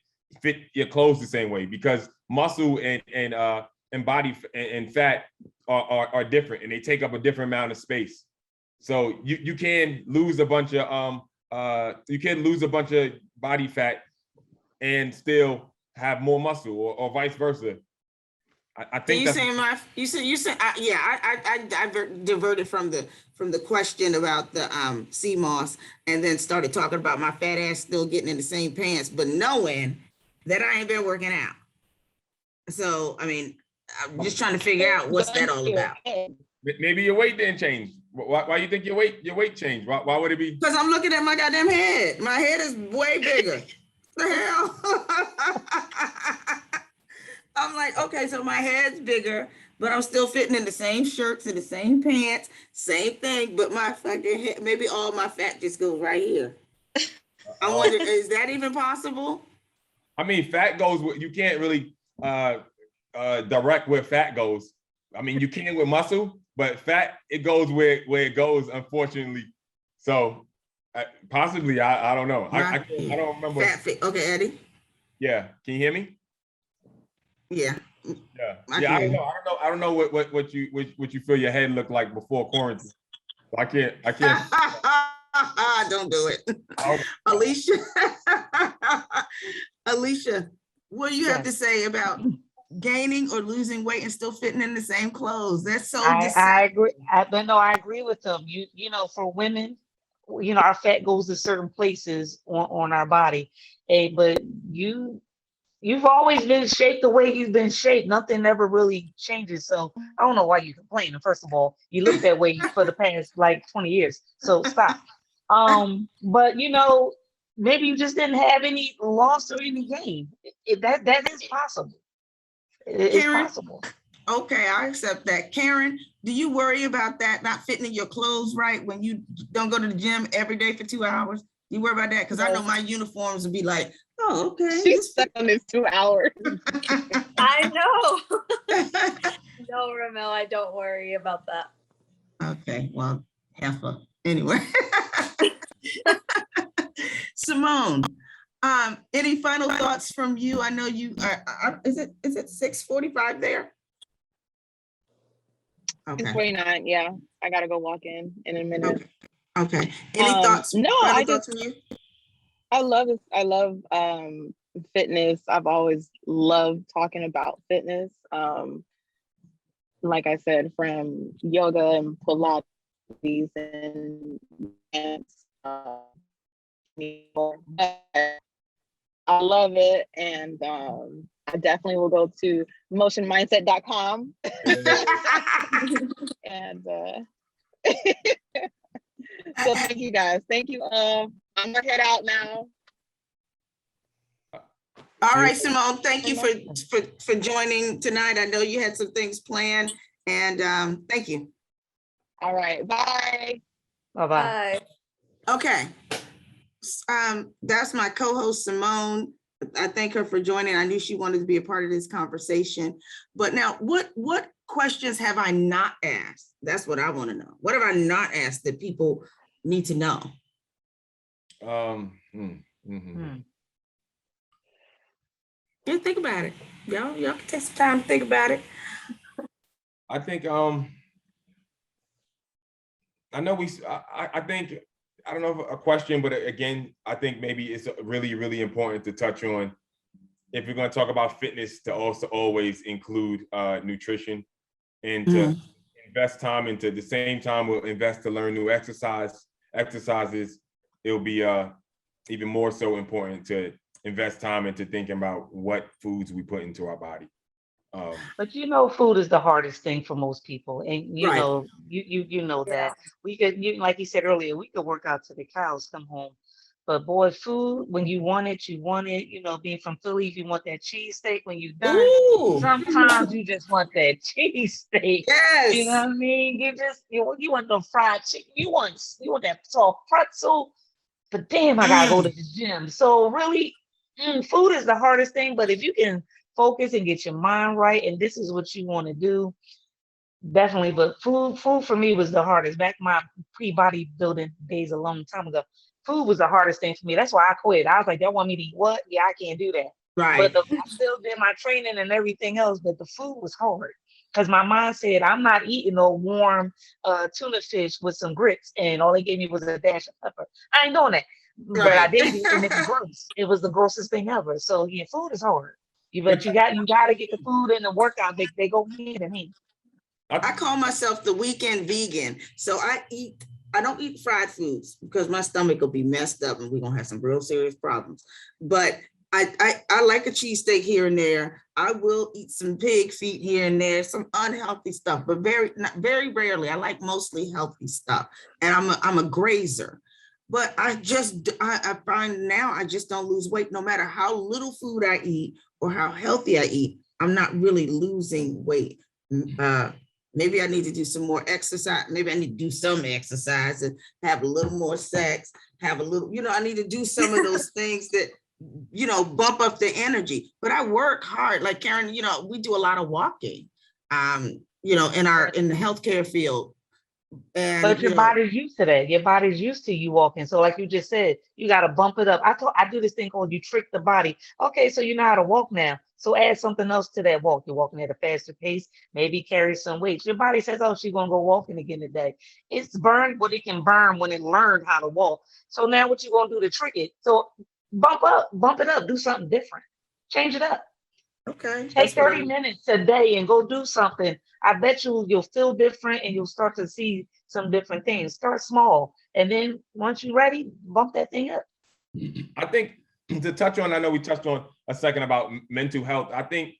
your clothes the same way, because muscle and body and fat are different, and they take up a different amount of space. So you can lose a bunch of body fat and still have more muscle, or vice versa. I So think you that's saying I diverted from the question about the sea moss and then started talking about my fat ass still getting in the same pants, but knowing that I ain't been working out. So I mean, I'm just trying to figure out what's that all about. maybe your weight didn't change. Why you think your weight changed? Why would it be? Because I'm looking at my goddamn head. My head is way bigger. The hell? I'm like, okay, so my head's bigger, but I'm still fitting in the same shirts and the same pants, same thing, but my fucking head, maybe all my fat just goes right here. I wonder, is that even possible? I mean, fat goes with, you can't really direct where fat goes. I mean, you can with muscle, but fat, it goes where it goes, unfortunately. So possibly, I don't know. I don't remember. Fat fit. Okay, Eddie. Yeah, can you hear me? Yeah. Yeah. I don't know what you feel your head looked like before quarantine. I can't. Don't do it. Alicia. Alicia, what do you have to say about gaining or losing weight and still fitting in the same clothes? That's so I agree. I agree with them. You know, for women, you know, our fat goes to certain places on our body. But you've always been shaped the way you've been shaped. Nothing ever really changes. So I don't know why you complain. First of all, you look that way for the past like 20 years. So stop. But you know, maybe you just didn't have any loss or any gain. That is possible. It's Karen, possible. okay, I accept that. Karen, do you worry about that not fitting in your clothes right when you don't go to the gym every day for 2 hours? You worry about that? Because I know my uniforms would be like, oh, okay. She's stuck on this 2 hours. I know. No, Ramel, I don't worry about that. Okay, well, heifer. Anyway. Simone, any final thoughts from you? I know you are, is it 6:45 there? Okay. 6:49, yeah. I gotta go walk in a minute. Okay. Any thoughts? No, final thoughts from you? I love it. I love fitness. I've always loved talking about fitness. Like I said, from yoga and Pilates and dance. I love it, and I definitely will go to motionmindset.com. And so thank you guys. Thank you. I'm gonna head out now. All right, Simone, thank you for joining tonight. I know you had some things planned, and thank you. All right, bye. Bye-bye. Okay. That's my co-host, Simone. I thank her for joining. I knew she wanted to be a part of this conversation. But now, what questions have I not asked? That's what I want to know. What have I not asked that people need to know? Just think about it. Y'all can take some time to think about it. I think I know I think, I don't know if a question, but again, I think maybe it's really, really important to touch on, if you're going to talk about fitness, to also always include nutrition, and to invest time into, the same time we'll invest to learn new exercises. It'll be even more so important to invest time into thinking about what foods we put into our body. But you know, food is the hardest thing for most people, and you Right. know, you know that we could, like you said earlier, we could work out till the cows come home, but boy, food, when you want it, you want it. You know, being from Philly, if you want that cheesesteak when you're done, Ooh, sometimes you just want that cheesesteak. yes. You know what I mean? You want the fried chicken, you want that soft pretzel, but damn, I gotta go to the gym. So really, food is the hardest thing. But if you can focus and get your mind right, and this is what you want to do, definitely. But food for me was the hardest. Back in my pre-bodybuilding days a long time ago, food was the hardest thing for me. That's why I quit. I was like, y'all want me to eat what? Yeah, I can't do that. Right. But I still did my training and everything else, but the food was hard. Because my mind said, I'm not eating no warm tuna fish with some grits, and all they gave me was a dash of pepper. I ain't doing that. But I did it, and it was gross. It was the grossest thing ever. So yeah, food is hard. But you got to get the food and the workout. They go hand in hand. I call myself the weekend vegan. So I don't eat fried foods because my stomach will be messed up and we're gonna have some real serious problems. But I like a cheesesteak here and there. I will eat some pig feet here and there, some unhealthy stuff, but very rarely. I like mostly healthy stuff. And I'm a grazer. But I find now I just don't lose weight no matter how little food I eat or how healthy I eat. I'm not really losing weight. Maybe I need to do some more exercise. Maybe I need to do some exercise and have a little more sex, have a little, I need to do some of those things that, bump up the energy. But I work hard. Like Karen, we do a lot of walking, in the healthcare field. But your body's used to that. Your body's used to you walking. So like you just said, you got to bump it up. I do this thing called you trick the body. Okay, so you know how to walk now. So add something else to that walk. You're walking at a faster pace, maybe carry some weights. Your body says, oh, she's going to go walking again today. It's burned what it can burn when it learned how to walk. So now what you going to do to trick it? So bump it up, do something different. Change it up. Okay. Take 30 minutes a day and go do something. I bet you'll feel different and you'll start to see some different things. Start small. And then once you're ready, bump that thing up. I think to touch on, I know we touched on a second about mental health. I think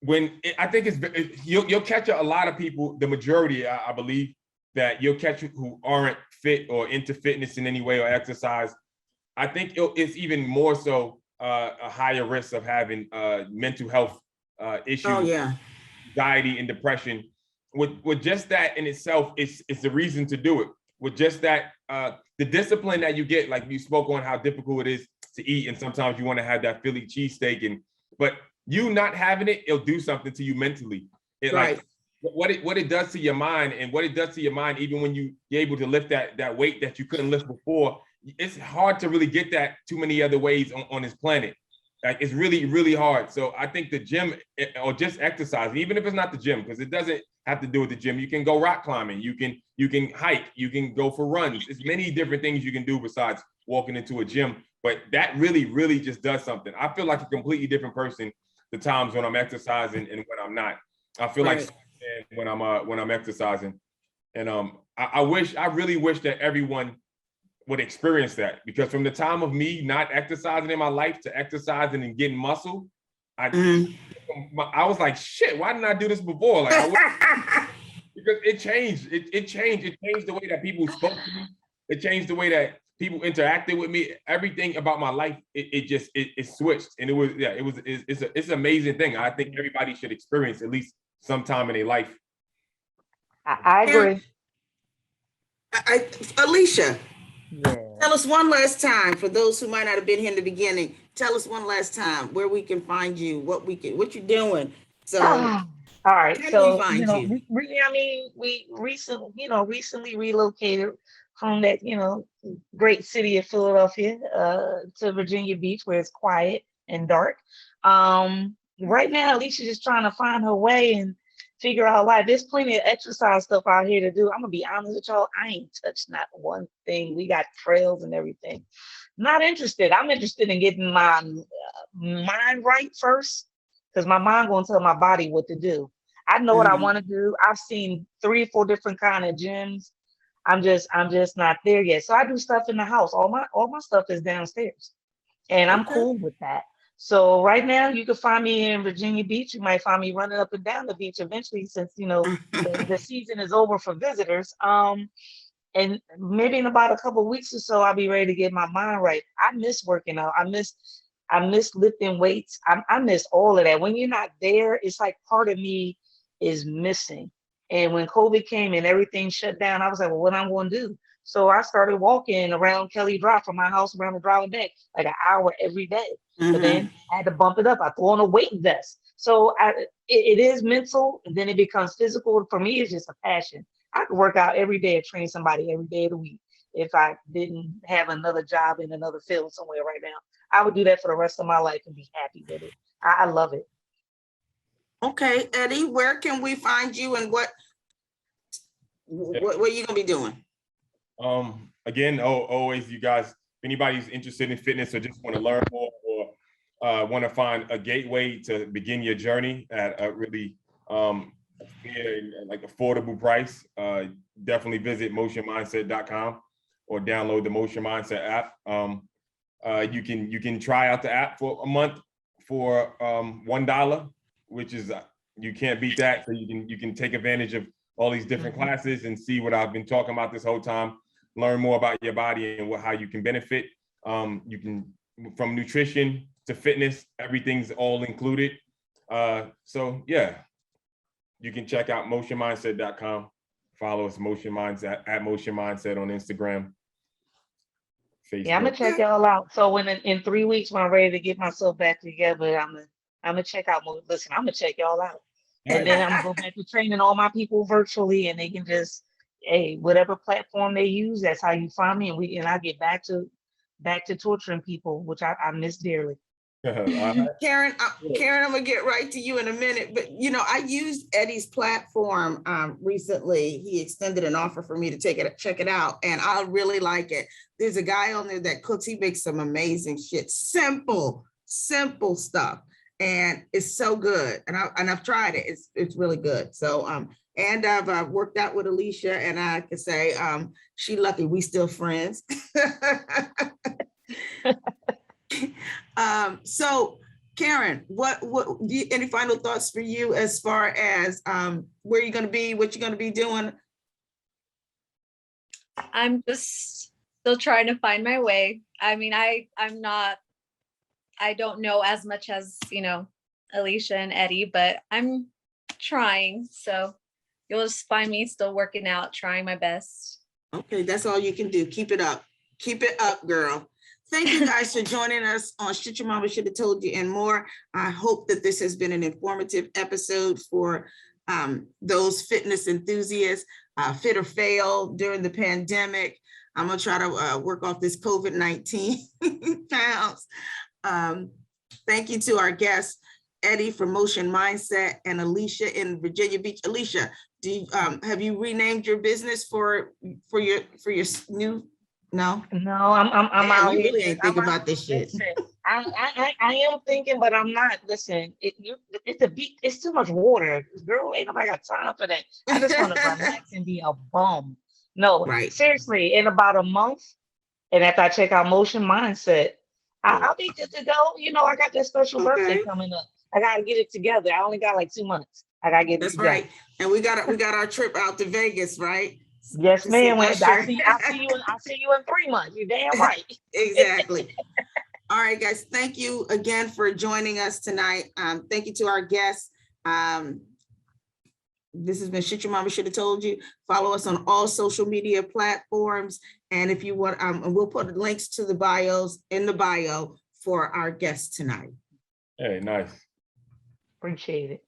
you'll catch a lot of people, the majority, I believe, that you'll catch who aren't fit or into fitness in any way or exercise. I think it's even more so a higher risk of having mental health issues. Oh, yeah. Anxiety and depression. With just that in itself, it's the reason to do it. With just that, the discipline that you get, like you spoke on how difficult it is to eat, and sometimes you want to have that Philly cheesesteak, but you not having it, it'll do something to you mentally. Right. Like what it does to your mind, and what it does to your mind, even when you're able to lift that weight that you couldn't lift before, it's hard to really get that too many other ways on this planet. Like it's really, really hard. So I think the gym or just exercise, even if it's not the gym, because it doesn't have to do with the gym. You can go rock climbing, you can hike, you can go for runs. It's many different things you can do besides walking into a gym. But that really, really just does something. I feel like a completely different person the times when I'm exercising and when I'm not. I feel like when I'm exercising. And I really wish that everyone would experience that, because from the time of me not exercising in my life to exercising and getting muscle, I was like, shit, why didn't I do this before? Like, because it changed. It changed the way that people spoke to me. It changed the way that people interacted with me. Everything about my life, it switched, and it's an amazing thing. I think everybody should experience at least sometime in their life. I agree. Alicia. Yeah. Tell us one last time, for those who might not have been here in the beginning, tell us one last time where we can find you, what you're doing. So all right. So we recently relocated from that, great city of Philadelphia to Virginia Beach, where it's quiet and dark. Right now, Alicia's just trying to find her way and figure out life. There's plenty of exercise stuff out here to do. I'm gonna be honest with y'all, I ain't touched not one thing. We got trails and everything. Not interested. I'm interested in getting my mind right first, because my mind gonna tell my body what to do. I know what I want to do. I've seen 3 or 4 different kind of gyms. I'm just not there yet. So I do stuff in the house. All my stuff is downstairs, and I'm cool with that. So right now you can find me in Virginia Beach. You might find me running up and down the beach eventually, since the season is over for visitors. And maybe in about a couple of weeks or so, I'll be ready to get my mind right. I miss working out. I miss lifting weights. I miss all of that. When you're not there, it's like part of me is missing. And when COVID came and everything shut down, I was like, well, what am I going to do? So I started walking around Kelly Drive from my house around the drive and back, like an hour every day. But then I had to bump it up. I threw on a weight vest. So it is mental, and then it becomes physical. For me, it's just a passion. I could work out every day or train somebody every day of the week if I didn't have another job in another field somewhere right now. I would do that for the rest of my life and be happy with it. I love it. Okay, Eddie, where can we find you, and what are you gonna be doing? Again, always, you guys, if anybody's interested in fitness or just want to learn more, or want to find a gateway to begin your journey at a really like affordable price, definitely visit motionmindset.com or download the Motion Mindset app. You can try out the app for a month for $1, which is you can't beat that. So you can take advantage of all these different classes and see what I've been talking about this whole time. Learn more about your body and how you can benefit. You can, from nutrition to fitness, everything's all included. So yeah, you can check out motionmindset.com. Follow us, Motion Mindset, at Motion Mindset on Instagram, Facebook. Yeah, I'm gonna check y'all out. So when in 3 weeks, when I'm ready to get myself back together, I'm gonna check out. Listen, I'm gonna check y'all out, and then I'm gonna go back to training all my people virtually, and they can just, hey, whatever platform they use, that's how you find me, and I get back to torturing people, which I miss dearly. Karen, I'm gonna get right to you in a minute, but I used Eddie's platform recently. He extended an offer for me to check it out, and I really like it. There's a guy on there that cooks. He makes some amazing shit, simple stuff, and it's so good. And I've tried it. It's really good. So and I've worked out with Alicia, and I can say she lucky we still friends. So Karen, what any final thoughts for you as far as where you're going to be, what you're going to be doing? I'm just still trying to find my way. I mean, I don't know as much as, Alicia and Eddie, but I'm trying. So you'll just find me still working out, trying my best. Okay, that's all you can do. Keep it up. Keep it up, girl. Thank you guys for joining us on Shit Your Mama Should Have Told You and more. I hope that this has been an informative episode for those fitness enthusiasts, fit or fail during the pandemic. I'm gonna try to work off this COVID-19 pounds. Thank you to our guests, Eddie from Motion Mindset and Alicia in Virginia Beach. Alicia, have you renamed your business for your new? No, I'm out you here. really ain't thinking about this shit. Listen, I am thinking, but I'm not. Listen, it's too much water, girl. Ain't nobody got time for that. I just want to relax and be a bum. No, Right. Seriously, in about a month, and after I check out Motion Mindset, I'll be good to go. I got that special birthday coming up. I gotta get it together. I only got like 2 months. I gotta get it together. That's right. And we got our trip out to Vegas, right? Yes, ma'am. I'll see you in 3 months. You're damn right. Exactly. All right, guys. Thank you again for joining us tonight. Thank you to our guests. This has been Shit Your Mama Should Have Told You. Follow us on all social media platforms. And if you want, and we'll put links to the bios in the bio for our guests tonight. Hey, nice. Appreciate it.